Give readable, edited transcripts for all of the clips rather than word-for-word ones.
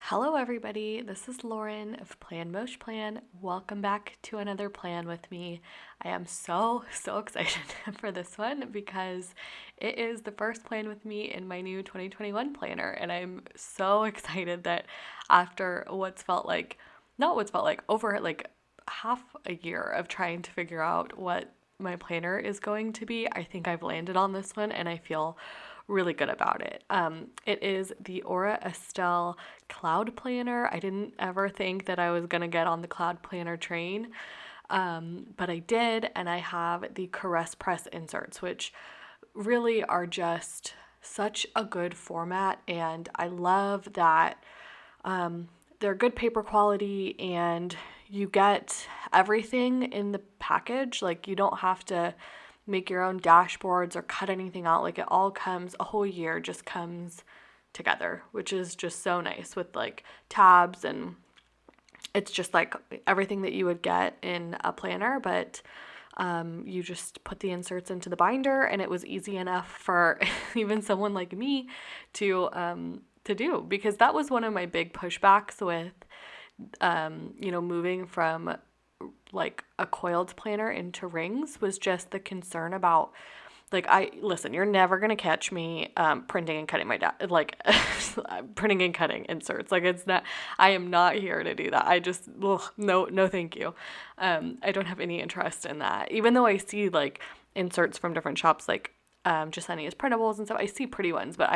Hello everybody, this is Lauren of Plan Mosh Plan. Welcome back to another plan with me. I am so excited for this one because it is the first plan with me in my new 2021 planner, and I'm so excited that after over like half a year of trying to figure out what my planner is going to be, I think I've landed on this one and I feel really good about it. It is the Aura Estelle Cloud Planner. I didn't ever think that I was going to get on the Cloud Planner train, but I did, and I have the Caress Press inserts, which really are just such a good format, and I love that they're good paper quality and you get everything in the package. Like, you don't have to make your own dashboards or cut anything out. Like, it all comes, a whole year just comes together, which is just so nice with like tabs, and it's just like everything that you would get in a planner, but you just put the inserts into the binder, and it was easy enough for even someone like me to do, because that was one of my big pushbacks with moving from like a coiled planner into rings, was just the concern about, like, you're never going to catch me printing and cutting printing and cutting inserts. Like, it's not, I am not here to do that. I just, no, thank you. I don't have any interest in that. Even though I see like inserts from different shops, like Justinia's printables and stuff, I see pretty ones, but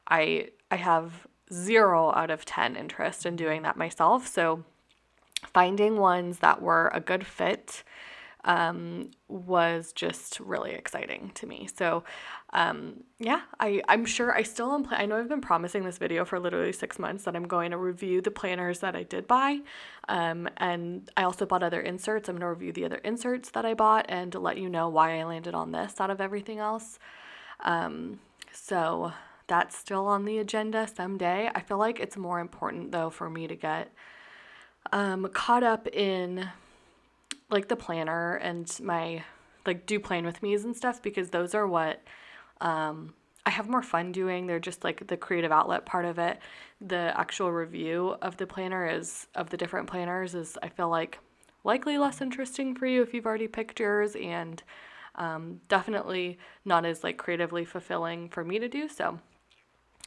I have 0 out of 10 interest in doing that myself. So finding ones that were a good fit was just really exciting to me. So I'm sure I still am. I know I've been promising this video for literally 6 months that I'm going to review the planners that I did buy. And I also bought other inserts. I'm going to review the other inserts that I bought and let you know why I landed on this out of everything else. So that's still on the agenda someday. I feel like it's more important though for me to get caught up in like the planner and my like do plan with me's and stuff, because those are what I have more fun doing. They're just like the creative outlet part of it. The actual review of the planner of the different planners is, I feel like, likely less interesting for you if you've already picked yours, and definitely not as like creatively fulfilling for me to do. So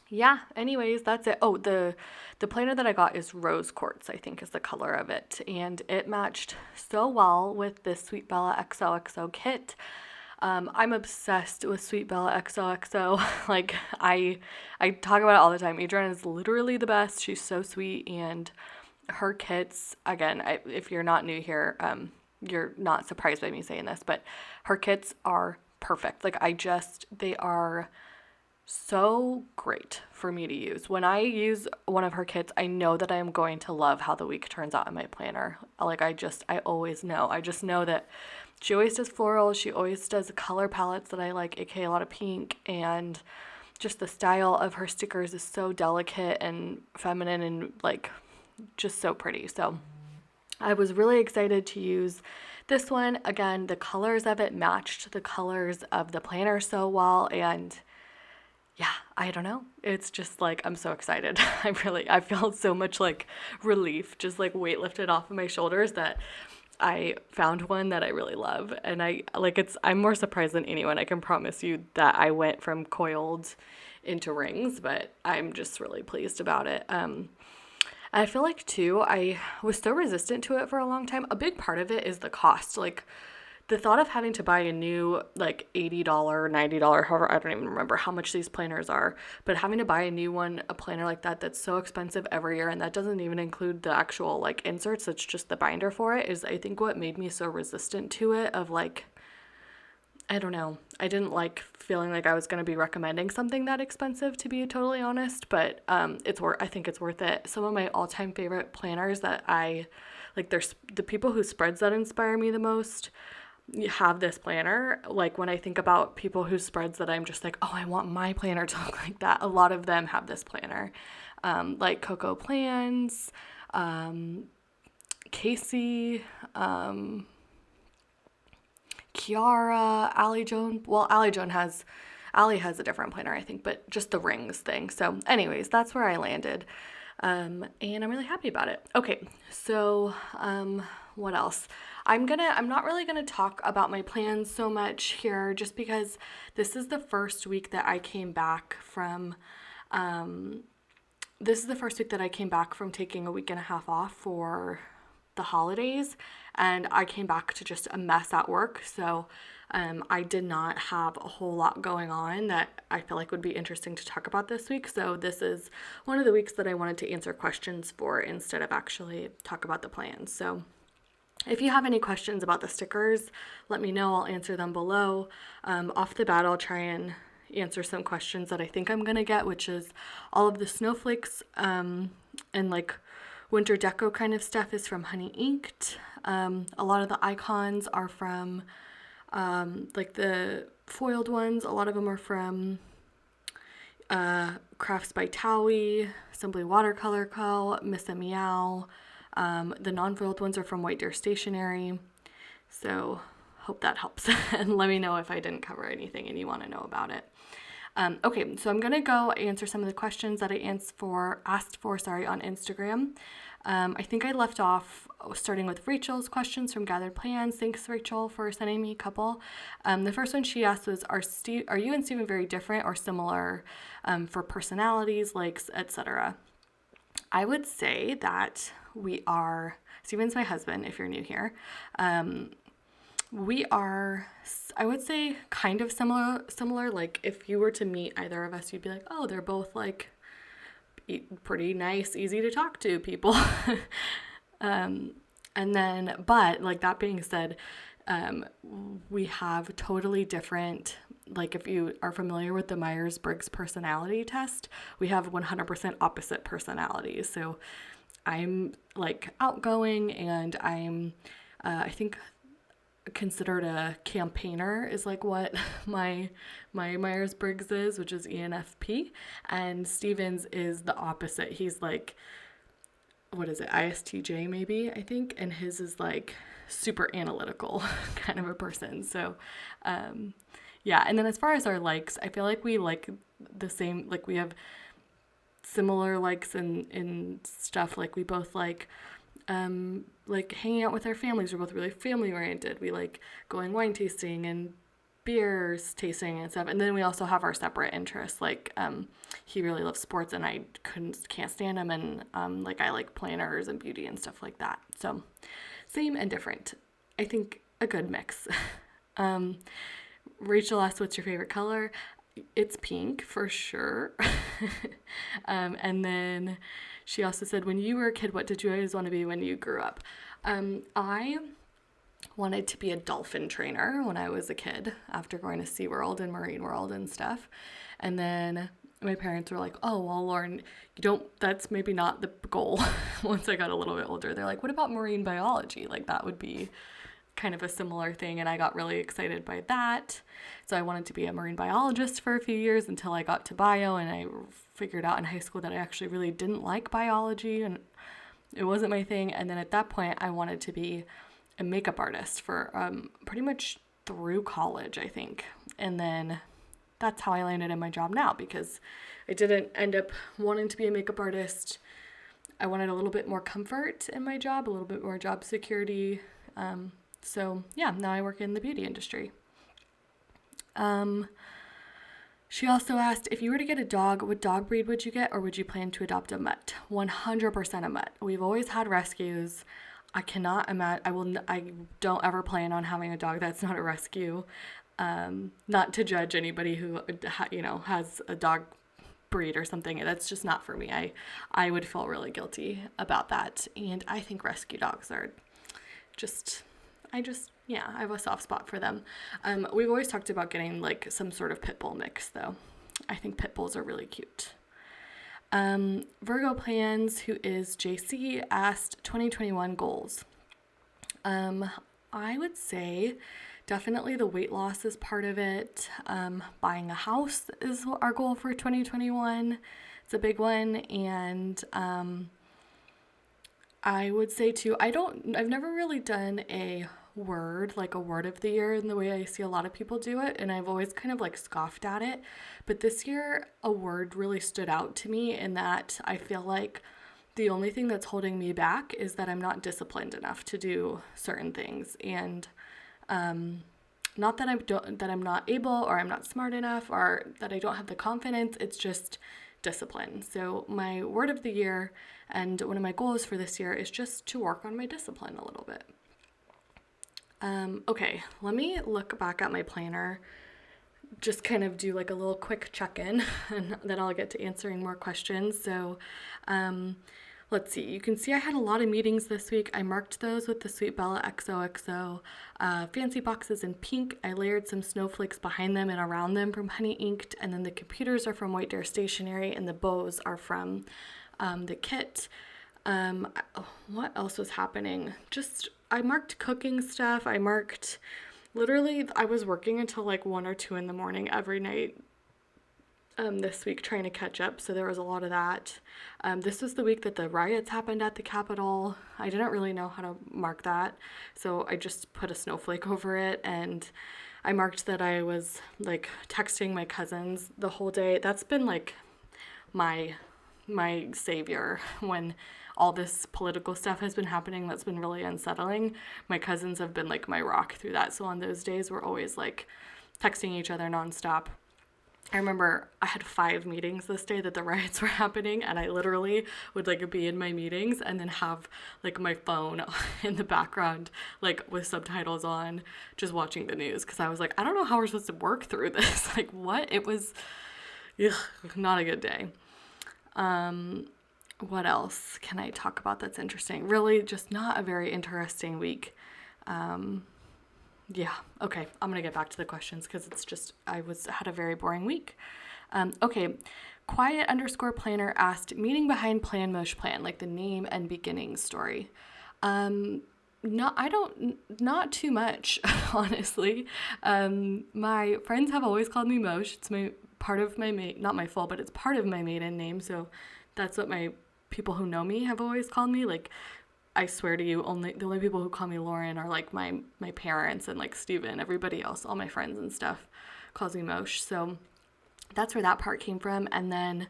yeah, anyways, that's it. Oh, the planner that I got is rose quartz, I think is the color of it, and it matched so well with this SweetBellaxoxo kit. I'm obsessed with SweetBellaxoxo. Like, I talk about it all the time. Adrienne is literally the best. She's so sweet, and her kits, again, if you're not new here, you're not surprised by me saying this, but her kits are perfect. Like, they are so great for me to use. When I use one of her kits, I know that I am going to love how the week turns out in my planner. Like, I always know. I just know that she always does florals. She always does color palettes that I like, aka a lot of pink, and just the style of her stickers is so delicate and feminine and like just so pretty. So I was really excited to use this one. Again, the colors of it matched the colors of the planner so well, and yeah, I don't know. It's just like, I'm so excited. I felt so much like relief, just like weight lifted off of my shoulders that I found one that I really love. And I'm more surprised than anyone. I can promise you that I went from coiled into rings, but I'm just really pleased about it. I feel like too, I was so resistant to it for a long time. A big part of it is the cost. Like, the thought of having to buy a new like $80, $90, however, I don't even remember how much these planners are, but having to buy a new one, a planner like that's so expensive every year, and that doesn't even include the actual like inserts, it's just the binder for it, is I think what made me so resistant to it. Of like, I don't know, I didn't like feeling like I was going to be recommending something that expensive, to be totally honest, but I think it's worth it. Some of my all-time favorite planners that I like, there's the people whose spreads that inspire me the most have this planner. Like, when I think about people whose spreads that I'm just like, oh, I want my planner to look like that, a lot of them have this planner. Like Coco Plans, Casey, Kiara, Allie Joan. Well, Allie has a different planner, I think, but just the rings thing. So anyways, that's where I landed. And I'm really happy about it. Okay, so what else? I'm not really gonna talk about my plans so much here, just because this is the first week that I came back from. This is the first week that I came back from taking a week and a half off for the holidays, and I came back to just a mess at work. So I did not have a whole lot going on that I feel like would be interesting to talk about this week. So this is one of the weeks that I wanted to answer questions for instead of actually talk about the plans. So if you have any questions about the stickers, let me know. I'll answer them below. Off the bat, I'll try and answer some questions that I think I'm gonna get, which is all of the snowflakes and like winter deco kind of stuff is from Honey Inked. A lot of the icons are from like the foiled ones. A lot of them are from Crafts by Towie, Simply Watercolor Co., Miss a Meow. The non-foiled ones are from White Deer Stationery. So hope that helps. And let me know if I didn't cover anything and you want to know about it. Okay, so I'm going to go answer some of the questions that I asked for on Instagram. I think I left off starting with Rachel's questions from Gathered Plans. Thanks, Rachel, for sending me a couple. The first one she asked was, are you and Steven very different or similar for personalities, likes, etc.? I would say that we are, Steven's my husband, if you're new here. We are, I would say, kind of similar. Like, if you were to meet either of us, you'd be like, oh, they're both, like, pretty nice, easy to talk to people. And then, but, like, that being said, we have totally different, like, if you are familiar with the Myers-Briggs personality test, we have 100% opposite personalities. So I'm, like, outgoing, and I'm, I think, considered a campaigner is like what my Myers-Briggs is, which is ENFP, and Steven's is the opposite. He's like, what is it, ISTJ maybe, I think, and his is like super analytical kind of a person. So yeah, and then as far as our likes, I feel like we like the same, like we have similar likes in stuff. Like we both like hanging out with our families. We're both really family oriented. We like going wine tasting and beers tasting and stuff. And then we also have our separate interests. Like he really loves sports, and I can't stand him. And like I like planners and beauty and stuff like that. So same and different. I think a good mix. Rachel asked, "What's your favorite color?" It's pink for sure. And then she also said, when you were a kid, what did you always want to be when you grew up? I wanted to be a dolphin trainer when I was a kid after going to SeaWorld and Marine World and stuff. And then my parents were like, oh, well, Lauren, that's maybe not the goal. Once I got a little bit older, they're like, what about marine biology? Like that would be kind of a similar thing, and I got really excited by that. So I wanted to be a marine biologist for a few years until I got to bio, and I figured out in high school that I actually really didn't like biology and it wasn't my thing. And then at that point I wanted to be a makeup artist for pretty much through college, I think. And then that's how I landed in my job now, because I didn't end up wanting to be a makeup artist. I wanted a little bit more comfort in my job, a little bit more job security. So yeah, now I work in the beauty industry. She also asked, if you were to get a dog, what dog breed would you get, or would you plan to adopt a mutt? 100% a mutt. We've always had rescues. I cannot imagine, I don't ever plan on having a dog that's not a rescue. Not to judge anybody who, has a dog breed or something. That's just not for me. I would feel really guilty about that. And I think rescue dogs are I have a soft spot for them. We've always talked about getting like some sort of pit bull mix, though. I think pit bulls are really cute. Virgo Plans, who is JC, asked 2021 goals. I would say definitely the weight loss is part of it. Buying a house is our goal for 2021. It's a big one. And I would say too, I've never really done a word of the year in the way I see a lot of people do it, and I've always kind of like scoffed at it. But this year, a word really stood out to me in that I feel like The only thing that's holding me back is that I'm not disciplined enough to do certain things. And not that I'm not able or I'm not smart enough or that I don't have the confidence. It's just discipline. So my word of the year and one of my goals for this year is just to work on my discipline a little bit. Okay, let me look back at my planner, just kind of do like a little quick check-in, and then I'll get to answering more questions. So let's see, you can see I had a lot of meetings this week. I marked those with the SweetBellaxoxo fancy boxes in pink. I layered some snowflakes behind them and around them from Honey Inked, and then the computers are from White Dare Stationery, and the bows are from the kit. What else was happening? I marked cooking stuff. Literally, I was working until like 1 or 2 in the morning every night this week trying to catch up, so there was a lot of that. This was the week that the riots happened at the Capitol. I didn't really know how to mark that, so I just put a snowflake over it, and I marked that I was like texting my cousins the whole day. That's been like my savior when all this political stuff has been happening. That's been really unsettling. My cousins have been like my rock through that. So on those days, we're always like texting each other nonstop. I remember I had 5 meetings this day that the riots were happening, and I literally would like be in my meetings and then have like my phone in the background, like with subtitles on, just watching the news, because I was like, I don't know how we're supposed to work through this. Like, what? It was not a good day. What else can I talk about that's interesting? Really just not a very interesting week. Yeah, okay, I'm gonna get back to the questions because it's just, had a very boring week. Okay, quiet_planner asked, meaning behind plan mosh plan, like the name and beginning story. Not too much, honestly. My friends have always called me Mosh. It's not my full, but it's part of my maiden name, so that's what my people who know me have always called me. Like, I swear to you, the only people who call me Lauren are like my parents and like Steven. Everybody else, all my friends and stuff, calls me Mosh. So that's where that part came from. And then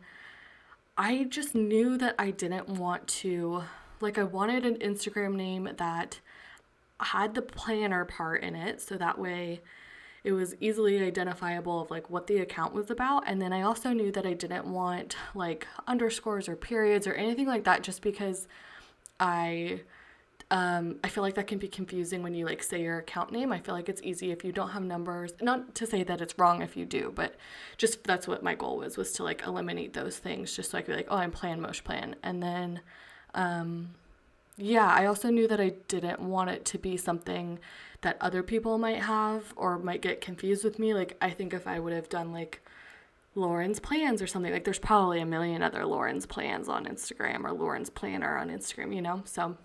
I just knew that I didn't want to, like, I wanted an Instagram name that had the planner part in it, so that way it was easily identifiable of like what the account was about. And then I also knew that I didn't want like underscores or periods or anything like that, just because I feel like that can be confusing when you like say your account name. I feel like it's easy if you don't have numbers. Not to say that it's wrong if you do, but just that's what my goal was to like eliminate those things, just so I could be like, oh, I'm Plan Mosh Plan. And then yeah, I also knew that I didn't want it to be something that other people might have or might get confused with me. Like, I think if I would have done like Lauren's Plans or something, like there's probably a million other Lauren's Plans on Instagram or Lauren's Planner on Instagram, you know? So,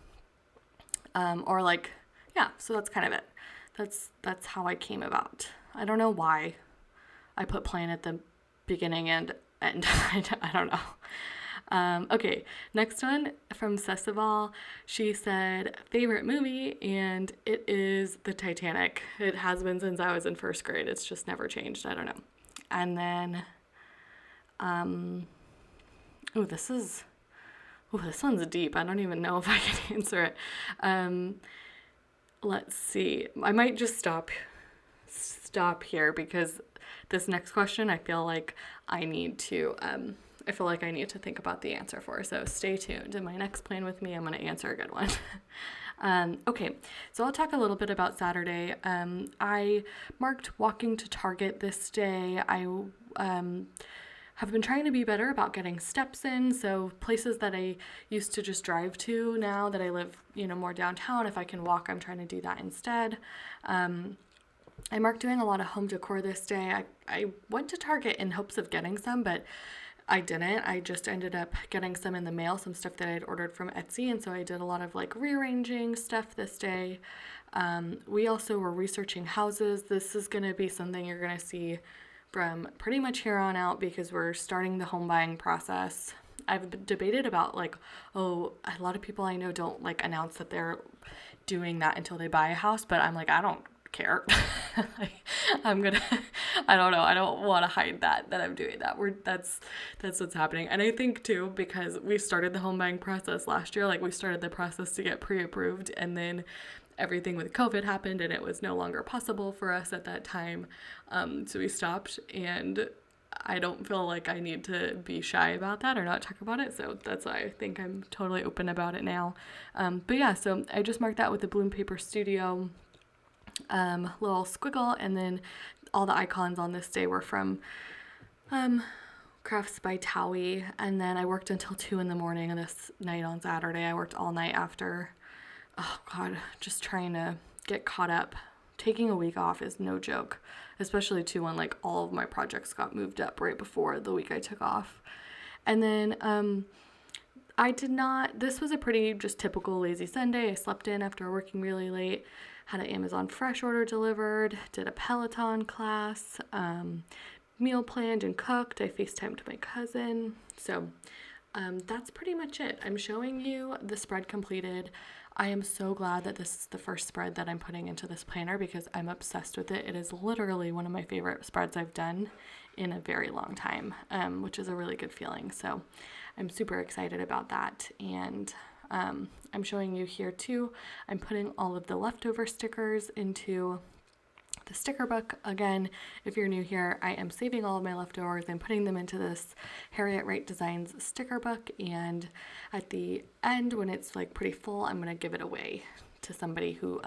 or like, yeah, so that's kind of it. That's how I came about. I don't know why I put plan at the beginning and end. I don't know. Okay, next one from Sesival. She said, favorite movie, and it is the Titanic. It has been since I was in first grade. It's just never changed. I don't know. And then, this one's deep. I don't even know if I can answer it. Let's see. I might just stop here because this next question, I feel like I need to think about the answer for. So stay tuned. In my next plan with me, I'm going to answer a good one. Okay, so I'll talk a little bit about Saturday. I marked walking to Target this day. I have been trying to be better about getting steps in. So places that I used to just drive to, now that I live, more downtown, if I can walk, I'm trying to do that instead. I marked doing a lot of home decor this day. I went to Target in hopes of getting some, but I didn't. I just ended up getting some in the mail, some stuff that I had ordered from Etsy, and so I did a lot of like rearranging stuff this day. We also were researching houses. This is going to be something you're going to see from pretty much here on out because we're starting the home buying process. I've debated about a lot of people I know don't like announce that they're doing that until they buy a house, but I'm like, I don't care. Like, I'm gonna, I don't know, I don't want to hide that I'm doing that. That's what's happening. And I think too, because we started the home buying process last year, like we started the process to get pre-approved, and then everything with COVID happened and it was no longer possible for us at that time. So we stopped, and I don't feel like I need to be shy about that or not talk about it. So that's why I think I'm totally open about it now. But yeah, so I just marked that with the Bloom Paper Studio little squiggle, and then all the icons on this day were from Crafts by Towie. And then I worked until 2 in the morning, and this night on Saturday I worked all night after. Oh god, just trying to get caught up. Taking a week off is no joke, especially too when like all of my projects got moved up right before the week I took off. And then this was a pretty just typical lazy Sunday. I slept in after working really late, had an Amazon Fresh order delivered, did a Peloton class, meal planned and cooked. I FaceTimed my cousin. So that's pretty much it. I'm showing you the spread completed. I am so glad that this is the first spread that I'm putting into this planner because I'm obsessed with it. It is literally one of my favorite spreads I've done in a very long time, which is a really good feeling. So I'm super excited about that. And I'm showing you here too. I'm putting all of the leftover stickers into the sticker book. Again, if you're new here, I am saving all of my leftovers and putting them into this Harriet Wright Designs sticker book, and at the end when it's like pretty full, I'm gonna give it away to somebody who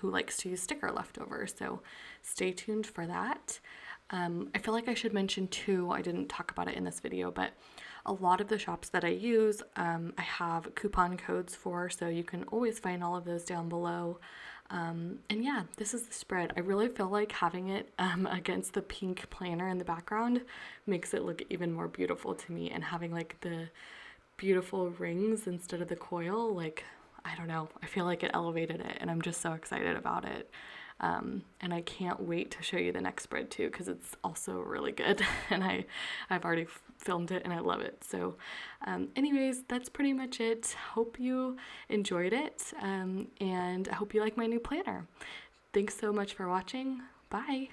likes to use sticker leftovers. So stay tuned for that. I feel like I should mention too, I didn't talk about it in this video, but a lot of the shops that I use, I have coupon codes for, so you can always find all of those down below. And yeah, this is the spread. I really feel like having it against the pink planner in the background makes it look even more beautiful to me, and having like the beautiful rings instead of the coil, like, I don't know, I feel like it elevated it, and I'm just so excited about it. And I can't wait to show you the next spread too, because it's also really good and I've already filmed it and I love it. So anyways, that's pretty much it. Hope you enjoyed it, and I hope you like my new planner. Thanks so much for watching. Bye.